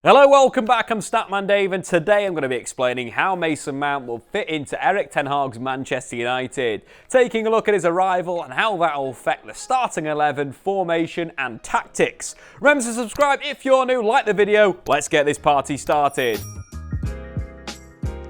Hello, welcome back. I'm Statman Dave, and today I'm going to be explaining how Mason Mount will fit into Erik Ten Hag's Manchester United, taking a look at his arrival and how that will affect the starting 11, formation and tactics. Remember to subscribe if you're new, like the video. Let's get this party started.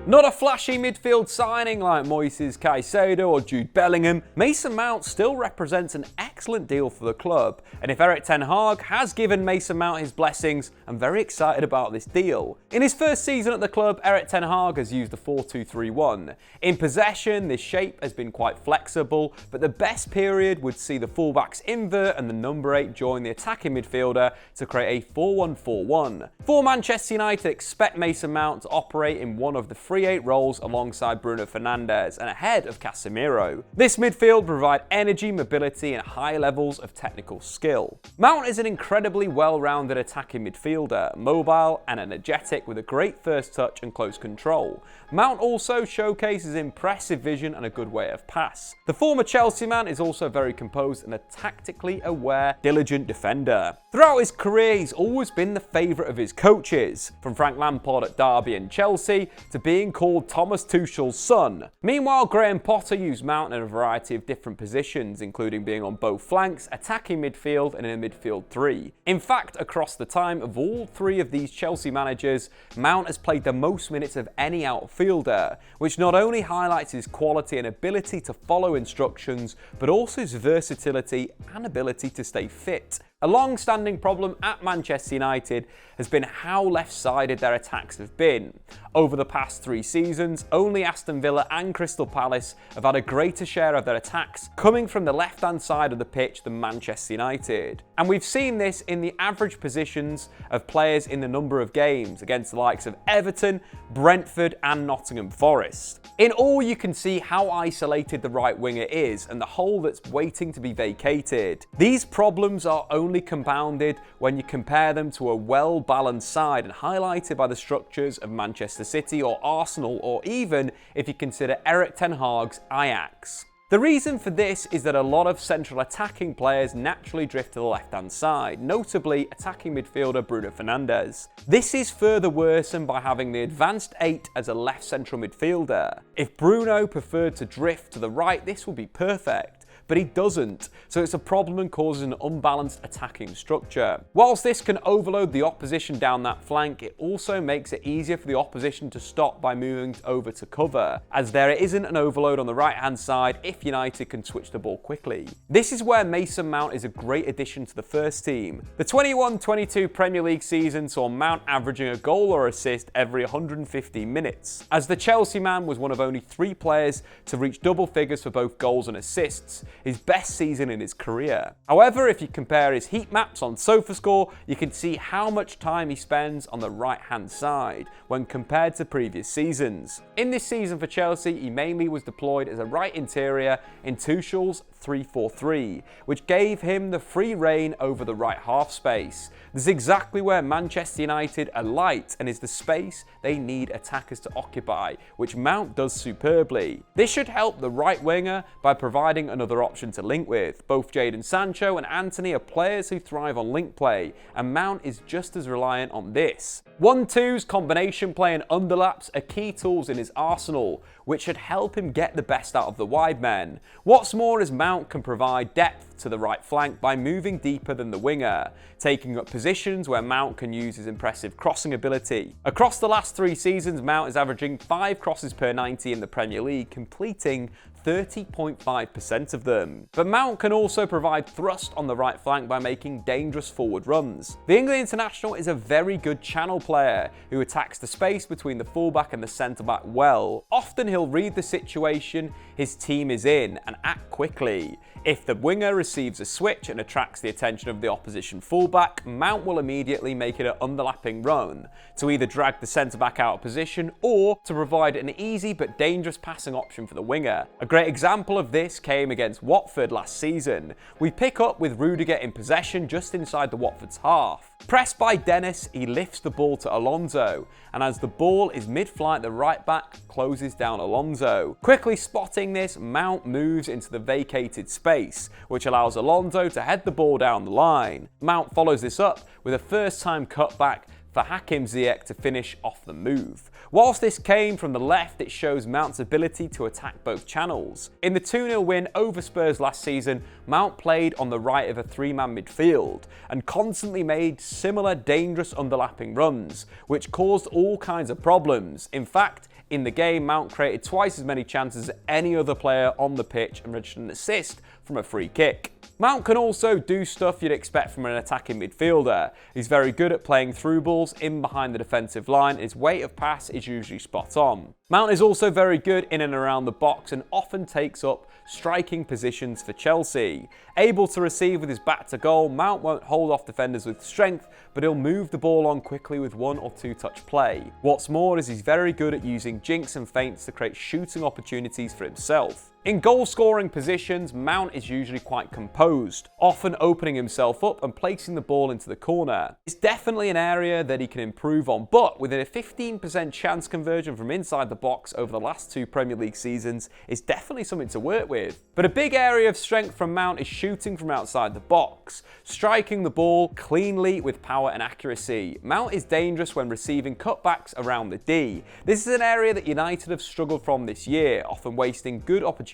Not a flashy midfield signing like Moises Caicedo or Jude Bellingham, Mason Mount still represents an excellent deal for the club, and if Erik Ten Hag has given Mason Mount his blessings, I'm very excited about this deal. In his first season at the club, Erik Ten Hag has used the 4-2-3-1. In possession, this shape has been quite flexible, but the best period would see the fullbacks invert and the number 8 join the attacking midfielder to create a 4-1-4-1. For Manchester United, expect Mason Mount to operate in one of the 3-8 roles alongside Bruno Fernandes and ahead of Casemiro. This midfield provide energy, mobility and high levels of technical skill. Mount is an incredibly well-rounded attacking midfielder, mobile and energetic with a great first touch and close control. Mount also showcases impressive vision and a good way of pass. The former Chelsea man is also very composed and a tactically aware, diligent defender. Throughout his career, he's always been the favourite of his coaches, from Frank Lampard at Derby and Chelsea to being called Thomas Tuchel's son. Meanwhile, Graham Potter used Mount in a variety of different positions, including being on both flanks, attacking midfield and in a midfield 3. In fact, across the time of all three of these Chelsea managers, Mount has played the most minutes of any outfielder, which not only highlights his quality and ability to follow instructions, but also his versatility and ability to stay fit. A long-standing problem at Manchester United has been how left-sided their attacks have been. Over the past 3 seasons, only Aston Villa and Crystal Palace have had a greater share of their attacks coming from the left-hand side of the pitch than Manchester United. And we've seen this in the average positions of players in the number of games against the likes of Everton, Brentford and Nottingham Forest. In all, you can see how isolated the right winger is and the hole that's waiting to be vacated. These problems are only compounded when you compare them to a well-balanced side and highlighted by the structures of Manchester City or Arsenal, or even if you consider Erik Ten Hag's Ajax. The reason for this is that a lot of central attacking players naturally drift to the left-hand side, notably attacking midfielder Bruno Fernandes. This is further worsened by having the advanced 8 as a left central midfielder. If Bruno preferred to drift to the right, this would be perfect. But he doesn't, so it's a problem and causes an unbalanced attacking structure. Whilst this can overload the opposition down that flank, it also makes it easier for the opposition to stop by moving over to cover, as there isn't an overload on the right-hand side if United can switch the ball quickly. This is where Mason Mount is a great addition to the first team. The 21-22 Premier League season saw Mount averaging a goal or assist every 150 minutes, as the Chelsea man was one of only 3 players to reach double figures for both goals and assists, his best season in his career. However, if you compare his heat maps on SofaScore, you can see how much time he spends on the right-hand side when compared to previous seasons. In this season for Chelsea, he mainly was deployed as a right interior in Tuchel's 3-4-3, which gave him the free rein over the right half space. This is exactly where Manchester United are light and is the space they need attackers to occupy, which Mount does superbly. This should help the right winger by providing another option to link with. Both Jadon Sancho and Antony are players who thrive on link play, and Mount is just as reliant on this. 1-2s, combination play and underlaps are key tools in his arsenal, which should help him get the best out of the wide men. What's more is Mount can provide depth to the right flank by moving deeper than the winger, taking up positions where Mount can use his impressive crossing ability. Across the last 3 seasons, Mount is averaging 5 crosses per 90 in the Premier League, completing 30.5% of them. But Mount can also provide thrust on the right flank by making dangerous forward runs. The England international is a very good channel player who attacks the space between the fullback and the centre-back well. Often he'll read the situation his team is in and act quickly. If the winger receives a switch and attracts the attention of the opposition fullback, Mount will immediately make it an underlapping run to either drag the centre-back out of position or to provide an easy but dangerous passing option for the winger. A great example of this came against Watford last season. We pick up with Rudiger in possession just inside the Watford's half. Pressed by Dennis, he lifts the ball to Alonso, and as the ball is mid-flight, the right back closes down Alonso. Quickly spotting this, Mount moves into the vacated space, which allows Alonso to head the ball down the line. Mount follows this up with a first-time cutback for Hakim Ziyech to finish off the move. Whilst this came from the left, it shows Mount's ability to attack both channels. In the 2-0 win over Spurs last season, Mount played on the right of a three-man midfield and constantly made similar dangerous underlapping runs, which caused all kinds of problems. In fact, in the game, Mount created twice as many chances as any other player on the pitch and registered an assist from a free kick. Mount can also do stuff you'd expect from an attacking midfielder. He's very good at playing through balls in behind the defensive line. His weight of pass is usually spot on. Mount is also very good in and around the box and often takes up striking positions for Chelsea. Able to receive with his back to goal, Mount won't hold off defenders with strength, but he'll move the ball on quickly with 1 or 2 touch play. What's more is he's very good at using jinks and feints to create shooting opportunities for himself. In goal-scoring positions, Mount is usually quite composed, often opening himself up and placing the ball into the corner. It's definitely an area that he can improve on, but with a 15% chance conversion from inside the box over the last 2 Premier League seasons, it's definitely something to work with. But a big area of strength from Mount is shooting from outside the box, striking the ball cleanly with power and accuracy. Mount is dangerous when receiving cutbacks around the D. This is an area that United have struggled from this year, often wasting good opportunities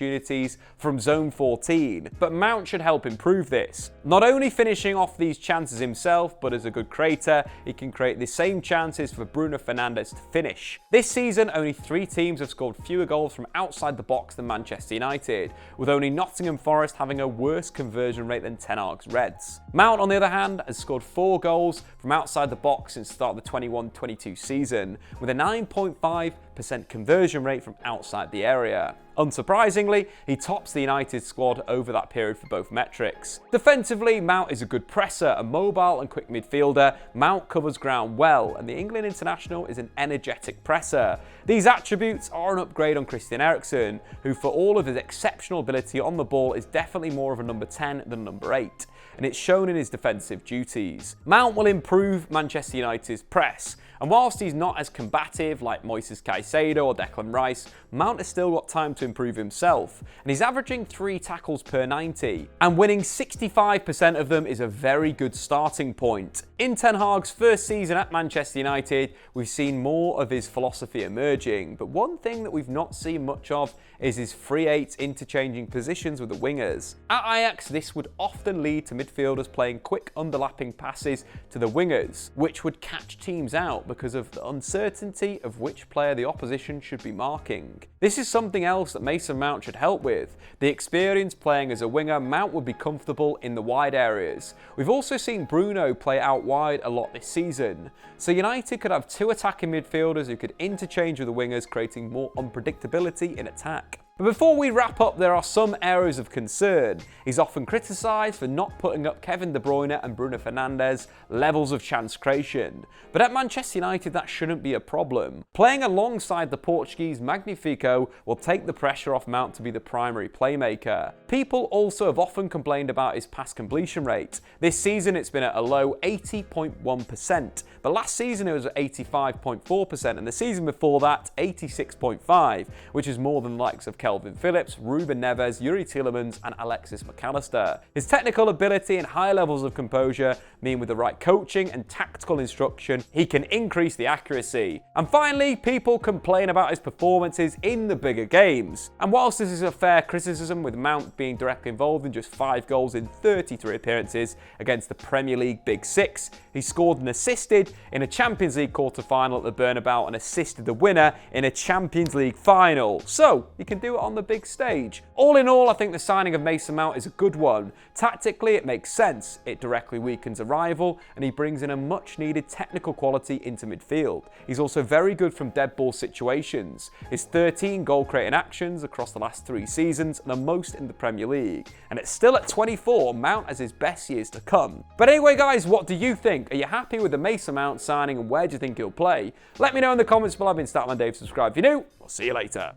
from zone 14, but Mount should help improve this. Not only finishing off these chances himself, but as a good creator, he can create the same chances for Bruno Fernandes to finish. This season, only 3 teams have scored fewer goals from outside the box than Manchester United, with only Nottingham Forest having a worse conversion rate than Ten Hag's Reds. Mount, on the other hand, has scored 4 goals from outside the box since the start of the 21-22 season, with a 9.5% conversion rate from outside the area. Unsurprisingly, he tops the United squad over that period for both metrics. Defensively, Mount is a good presser, a mobile and quick midfielder. Mount covers ground well, and the England international is an energetic presser. These attributes are an upgrade on Christian Eriksen, who for all of his exceptional ability on the ball is definitely more of a number 10 than number 8, and it's shown in his defensive duties. Mount will improve Manchester United's press, and whilst he's not as combative like Moises Caicedo or Declan Rice, Mount has still got time to improve himself, and he's averaging 3 tackles per 90, and winning 65% of them is a very good starting point. In Ten Hag's first season at Manchester United, we've seen more of his philosophy emerging, but one thing that we've not seen much of is his 3-8 interchanging positions with the wingers. At Ajax, this would often lead to midfielders playing quick underlapping passes to the wingers, which would catch teams out because of the uncertainty of which player the opposition should be marking. This is something else that Mason Mount should help with. The experience playing as a winger, Mount would be comfortable in the wide areas. We've also seen Bruno play out wide a lot this season, so United could have 2 attacking midfielders who could interchange with the wingers, creating more unpredictability in attack. But before we wrap up, there are some areas of concern. He's often criticised for not putting up Kevin De Bruyne and Bruno Fernandes' levels of chance creation. But at Manchester United, that shouldn't be a problem. Playing alongside the Portuguese Magnifico will take the pressure off Mount to be the primary playmaker. People also have often complained about his pass completion rate. This season it's been at a low 80.1%, but last season it was at 85.4%, and the season before that 86.5%, which is more than the likes of Kelvin Phillips, Ruben Neves, Yuri Tielemans and Alexis McAllister. His technical ability and high levels of composure mean with the right coaching and tactical instruction, he can increase the accuracy. And finally, people complain about his performances in the bigger games. And whilst this is a fair criticism, with Mount being directly involved in just 5 goals in 33 appearances against the Premier League Big Six, he scored and assisted in a Champions League quarter-final at the Bernabeu and assisted the winner in a Champions League final. So, he can do it on the big stage. All in all, I think the signing of Mason Mount is a good one. Tactically, it makes sense. It directly weakens a rival, and he brings in a much-needed technical quality into midfield. He's also very good from dead ball situations. His 13 goal-creating actions across the last 3 seasons are the most in the Premier League, and it's still at 24. Mount has his best years to come. But anyway, guys, what do you think? Are you happy with the Mason Mount signing, and where do you think he'll play? Let me know in the comments below. I've been Statman Dave. Subscribe if you're new. I'll see you later.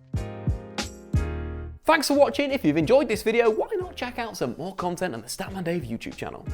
Thanks for watching. If you've enjoyed this video, why not check out some more content on the Statman Dave YouTube channel.